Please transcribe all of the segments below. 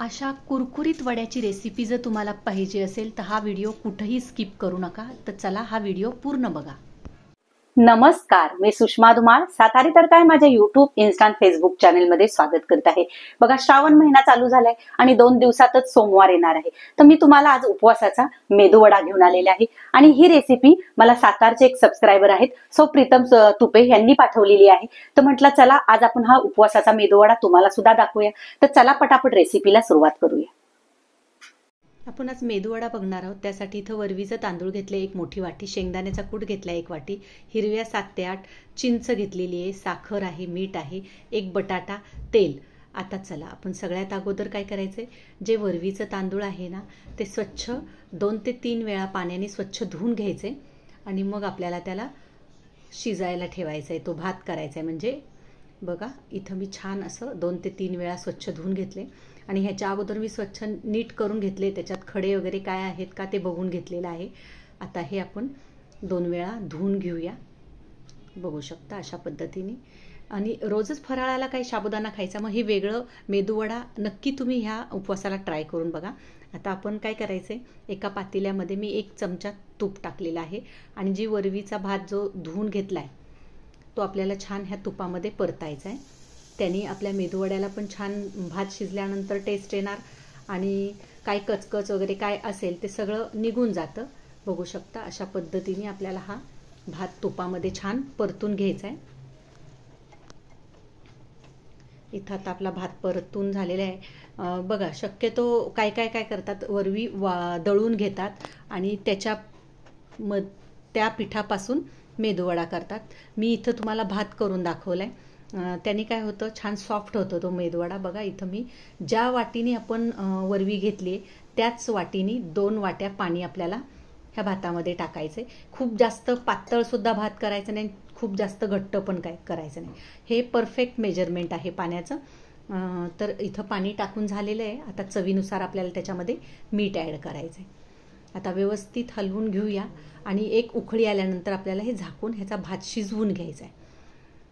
अशा कुरकुरीत वड्याची रेसिपी जर तुम्हाला पाहिजे असेल तर हा व्हिडिओ कुठेही स्किप करू नका। तर चला हा व्हिडिओ पूर्ण बघा। नमस्कार, मी सुषमा धुमाळ सातारी तर काय माझ्या युट्यूब, इन्स्टा, फेसबुक चॅनलमध्ये स्वागत करत आहे। बघा, श्रावण महिना चालू झालाय आणि 2 दिवसातच सोमवार येणार आहे। तर मी तुम्हाला आज उपवासाचा मेदूवडा घेऊन आलेला आहे आणि ही रेसिपी मला सातारचे एक सबस्क्रायबर आहेत सौ प्रीतम तुपे यांनी पाठवलेली आहे। तर म्हटलं चला आज आपण हा उपवासाचा मेदूवडा तुम्हाला सुद्धा दाखवूया। तर चला पटापट रेसिपीला सुरुवात करूया। आपण आज मेदूवडा बघणार आहोत। त्यासाठी इथं वरवीचं तांदूळ घेतले 1 मोठी वाटी, शेंगदाण्याचा कूट घेतला 1 वाटी, हिरव्या 7 ते 8 चिंच घेतलेली आहे, साखर आहे, मीठ आहे, 1 बटाटा, तेल। आता चला आपण सगळ्यात अगोदर काय करायचंय, जे वरवीचं तांदूळ आहे ना ते स्वच्छ 2 ते 3 वेळा पाण्याने स्वच्छ धुवून घ्यायचे आणि मग आपल्याला त्याला शिजायला ठेवायचा आहे, तो भात करायचा आहे। म्हणजे बघा इथं मी छान असं 2 ते 3 वेळा स्वच्छ धुवून घेतले आणि ह्याच्या अगोदर मी स्वच्छ नीट करून घेतले, त्याच्यात खडे वगैरे काय आहेत का ते बघून घेतलेलं आहे। आता हे आपण 2 वेळा धुवून घेऊया, बघू शकता अशा पद्धतीने। आणि रोजच फराळाला काही साबुदाणा खायचा, मग हे वेगळं मेदूवडा नक्की तुम्ही ह्या उपवासाला ट्राय करून बघा। आता आपण काय करायचंय, एका पातेल्यामध्ये मी 1 चमचा तूप टाकलेला आहे आणि जी वरवीचा भात जो धुवून घेतलाय तो आपल्याला छान ह्या तुपामध्ये परतायचा आहे। त्याने आपल्या मेदूवड्याला पण छान भात शिजल्यानंतर टेस्ट येणार आणि काय कचकच वगैरे काय असेल ते सगळं निघून जातं। बघू शकता अशा पद्धतीने आपल्याला हा भात तुपामध्ये छान परतून घ्यायचा आहे। इथं आता आपला भात परतून झालेला आहे। बघा, शक्यतो काय करतात, वरवी दळून घेतात आणि त्या पिठापासून मेदूवडा करतात। मी इथं तुम्हाला भात करून दाखवलाय, त्याने काय होतं, छान सॉफ्ट होतो तो मेदूवडा। बघा इथं मी ज्या वाटीने आपण वरवी घेतली त्याच वाटीने 2 वाट्या पाणी आपल्याला ह्या भातामध्ये टाकायचे। खूप जास्त पातळ सुद्धा भात करायचं नाही, खूप जास्त घट्ट पण काय करायचं नाही, हे परफेक्ट मेजरमेंट आहे पाण्याचं। तर इथं पाणी टाकून झालेलं आहे। आता चवीनुसार आपल्याला त्याच्यामध्ये मीठ ॲड करायचं आहे। आता व्यवस्थित हलवून घेऊया आणि 1 उकळी आल्यानंतर आपल्याला हे झाकून ह्याचा भात शिजवून घ्यायचा आहे।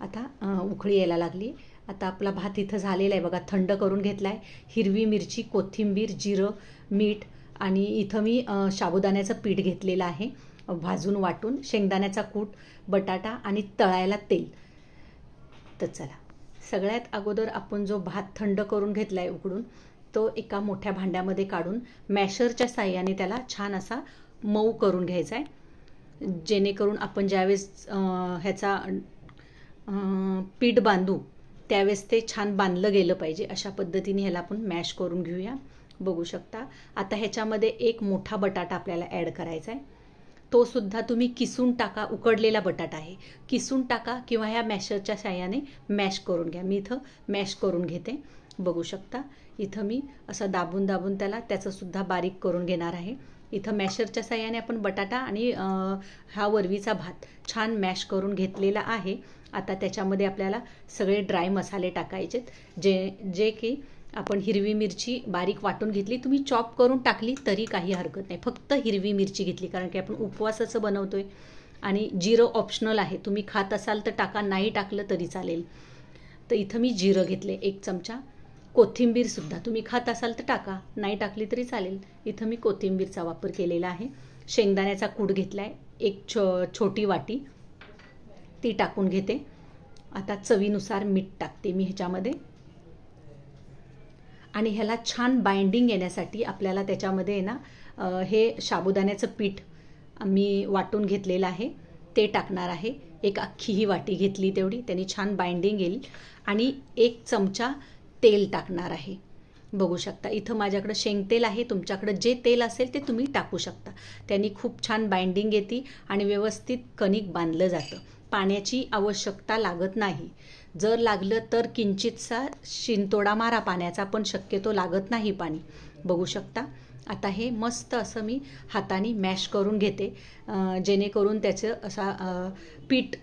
आता उकळी यायला लागली। आता आपला भात इथं झालेला आहे, बघा थंड करून घेतलाय। हिरवी मिरची, कोथिंबीर, जिरं, मीठ आणि इथं मी साबुदाण्याचं पीठ घेतलेलं आहे भाजून वाटून, शेंगदाण्याचा कूट, बटाटा आणि तळायला तेल। तर चला सगळ्यात अगोदर आपण जो भात थंड करून घेतलाय उकडून, तो एका मोठ्या भांड्यामध्ये काढून मॅशरच्या साहाय्याने त्याला छान असा मऊ करून घ्यायचा आहे, जेणेकरून आपण ज्यावेळेस ह्याचा पीठ बांधू त्यावेळेस ते छान बांधलं गेलं पाहिजे। अशा पद्धतीने ह्याला आपण मॅश करून घेऊया, बघू शकता। आता ह्याच्यामध्ये 1 मोठा बटाटा आपल्याला ॲड करायचा आहे, तो सुद्धा तुम्ही किसून टाका, उकडलेला बटाटा आहे, किसून टाका किंवा ह्या मॅशरच्या साहाय्याने मॅश करून घ्या। मी इथं मॅश करून घेते, बघू शकता। इथं मी असं दाबून त्याचं सुद्धा बारीक करून घेणार आहे। इथं मॅशरच्या साहाय्याने आपण बटाटा आणि हा वरवीचा भात छान मॅश करून घेतलेला आहे। आता त्याच्यामध्ये आपल्याला सगळे ड्राय मसाले टाकायचेत, जे की आपण हिरवी मिरची बारीक वाटून घेतली, तुम्ही चॉप करून टाकली तरी काही हरकत नाही, फक्त हिरवी मिरची घेतली कारण की आपण उपवासाचं बनवतोय। आणि जिरं ऑप्शनल आहे, तुम्ही खात असाल तर टाका, नाही टाकलं तरी चालेल। तर इथं मी जिरं घेतले 1 चमचा, कोथिंबीर सुद्धा तुम्ही खात असाल तर टाका, नाही टाकली तरी चालेल। इथं मी कोथिंबीरचा वापर केलेला आहे। शेंगदाण्याचा कूट घेतलाय 1 छोटी वाटी, ती टाकून घेते। आता चवीनुसार मीठ टाकते मी ह्याच्यामध्ये आणि ह्याला छान बाइंडिंग येण्यासाठी आपल्याला त्याच्यामध्ये ना हे साबुदाण्याचं पीठ मी वाटून घेतलेलं आहे ते टाकणार आहे। 1 अख्खी ही वाटी घेतली तेवढी, त्यांनी छान बाइंडिंग येईल। आणि 1 चमचा तेल टाकणार आहे, बघू शकता। इथं माझ्याकडं शेंगतेल आहे, तुमच्याकडं जे तेल असेल ते तुम्ही टाकू शकता, त्यांनी खूप छान बाइंडिंग येते आणि व्यवस्थित कणिक बांधलं जातं, पाण्याची आवश्यकता लागत नाही। जर लागलं तर किंचितसा शिंतोडा मारा पाण्याचा, पण शक्यतो लागत नाही पाणी, बघू शकता। आता हे मस्त असं मी हाताने मॅश करून घेते, जेणेकरून त्याचं असा पीठ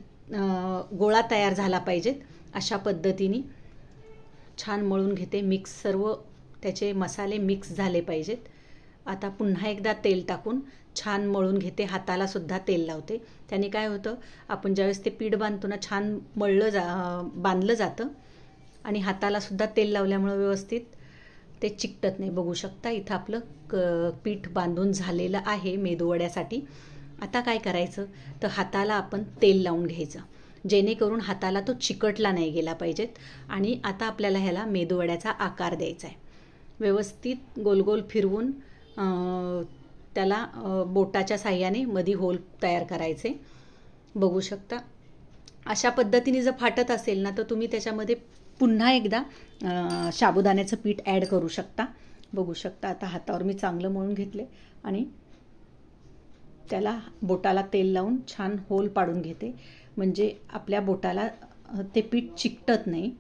गोळा तयार झाला पाहिजेत, अशा पद्धतीने छान मळून घेते। मिक्स सर्व त्याचे मसाले मिक्स झाले पाहिजेत। आता पुन्हा एकदा तेल टाकून छान मळून घेते, हाताला सुद्धा तेल लावते। त्याने काय होतं, आपण ज्यावेळेस ते पीठ बांधतो ना छान बांधलं जातं आणि हाताला सुद्धा तेल लावल्यामुळे व्यवस्थित ते चिकटत नाही. बघू शकता इथं आपलं पीठ बांधून झालेलं आहे मेदूवड्यासाठी. आता काय करायचं तर हाताला आपण तेल लावून घ्यायचं, जेणेकरून हाताला तो चिकटला नाही गेला पाहिजेत. आणि आता आपल्याला ह्याला मेदूवड्याचा आकार द्यायचा आहे. व्यवस्थित गोल गोल फिरवून त्याला बोटाच्या साह्याने मध्ये होल तयार करायचे. बघू शकता अशा पद्धतीने जर फाटत असेल ना तर तुम्ही त्याच्यामध्ये पुन्हा एकदा साबुदाण्याचं पीठ ॲड करू शकता. बघू शकता आता हातावर मी चांगलं मळून घेतले आणि त्याला बोटाला तेल लावून छान होल पाडून घेते, म्हणजे आपल्या बोटाला ते पीठ चिकटत नाही.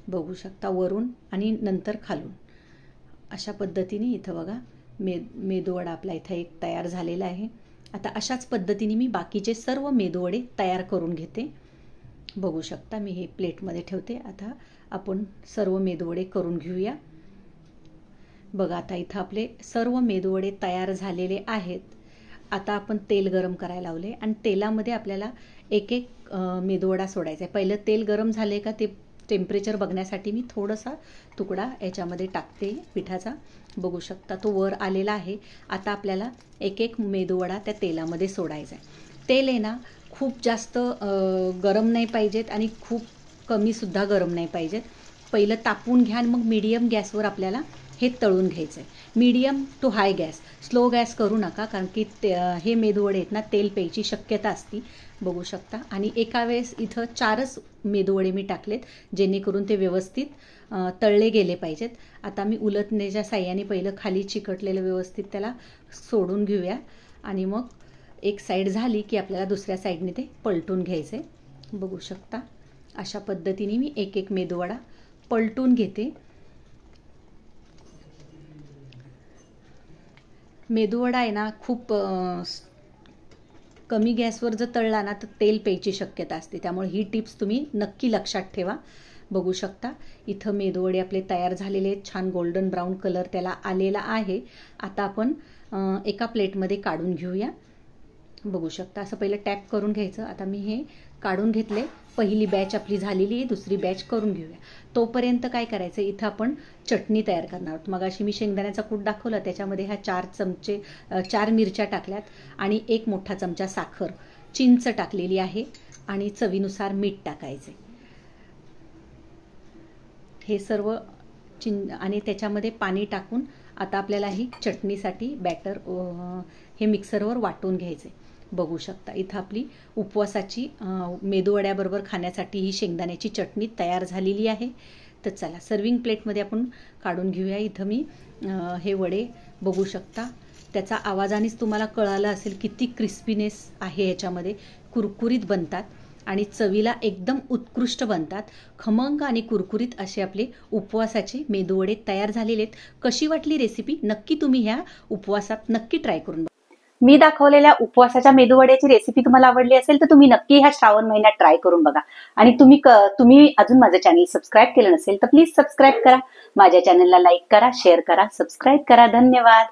बघू शकता वरून आणि नंतर खालून अशा पद्धतीने. इथं बघा मेदूवडा आपला इथं एक तयार झालेला आहे. आता अशाच पद्धतीने मी बाकीचे सर्व मेदूवडे तयार करून घेते. बघू शकता मी हे प्लेटमध्ये ठेवते. आता आपण सर्व मेदूवडे करून घेऊया. बघा आता इथं आपले सर्व मेदूवडे तयार झालेले आहेत. आता आपण तेल गरम करायला लावले आणि तेलामध्ये आपल्याला एक एक मेदूवडा सोडायचा आहे. पहिलं तेल गरम झाले का ते टेम्परेचर बघण्यासाठी मी थोडासा तुकडा याच्यामध्ये टाकते पिठाचा. बघू शकता तो वर आलेला आहे. आता आपल्याला एक एक मेदूवडा त्या तेलामध्ये सोडायचा आहे. तेल आहे ना खूप जास्त गरम नाही पाहिजेत आणि खूप कमीसुद्धा गरम नाही पाहिजेत. पहिलं तापवून घ्या आणि मग मीडियम गॅसवर आपल्याला हे तळून घ्यायचं आहे. Medium to high gas, slow gas करू नका, कारण की हे मेदूवडे आहेत ना तेल प्यायची शक्यता असते. बघू शकता आणि एका वेळेस इथं 4च मेदूवडे मी टाकलेत, जेणेकरून ते व्यवस्थित तळले गेले पाहिजेत. आता मी उलटण्याच्या साह्याने पहिलं खाली चिकटलेलं व्यवस्थित त्याला सोडून घेऊया आणि मग एक साईड झाली की आपल्याला दुसऱ्या साईडने ते पलटून घ्यायचे. बघू शकता अशा पद्धतीने मी एक एक मेदूवडा पलटून घेते. मेदूवडा आहे ना खूप कमी गॅसवर जर तळला ना तर तेल प्यायची शक्यता असते, त्यामुळे ही टिप्स तुम्ही नक्की लक्षात ठेवा. बघू शकता इथं मेदूवडे आपले तयार झालेले आहेत. छान गोल्डन ब्राऊन कलर त्याला आलेला आहे. आता आपण एका प्लेटमध्ये काढून घेऊया. बघू शकता असं पहिलं टॅप करून घ्यायचं. आता मी हे काढून घेतले. पहिली बॅच आपली झालेली आहे, दुसरी बॅच करून घेऊया. तोपर्यंत काय करायचं इथं आपण चटणी तयार करणार आहोत. मग अशी मी शेंगदाण्याचा कूट दाखवला, त्याच्यामध्ये ह्या 4 मिरच्या टाकल्यात आणि 1 मोठा चमचा साखर, चिंच टाकलेली आहे आणि चवीनुसार मीठ टाकायचे. हे सर्व आणि त्याच्यामध्ये पाणी टाकून आता आपल्याला ही चटणीसाठी बॅटर हे मिक्सरवर वाटून घ्यायचे. बघू शकता इथं आपली उपवासाची मेदूवड्याबरोबर खाण्यासाठी ही शेंगदाण्याची चटणी तयार झालेली आहे. तर चला सर्विंग प्लेटमध्ये आपण काढून घेऊया. इथं मी हे वडे बघू शकता, त्याचा आवाजानेच तुम्हाला कळालं असेल किती क्रिस्पीनेस आहे याच्यामध्ये. कुरकुरीत बनतात आणि चवीला एकदम उत्कृष्ट बनतात. खमंग आणि कुरकुरीत असे आपले उपवासाचे मेदूवडे तयार झालेले आहेत. कशी वाटली रेसिपी नक्की तुम्ही ह्या उपवासात नक्की ट्राय करून बघा. मी दाखवलेल्या उपवासाच्या मेदूवड्याची रेसिपी तुम्हाला आवडली असेल तर तुम्ही नक्की ह्या श्रावण महिन्यात ट्राय करून बघा. आणि तुम्ही अजून माझं चॅनल सबस्क्राईब केलं नसेल तर प्लीज सबस्क्राईब करा. माझ्या चॅनलला लाईक करा, शेअर करा, सबस्क्राईब करा. धन्यवाद.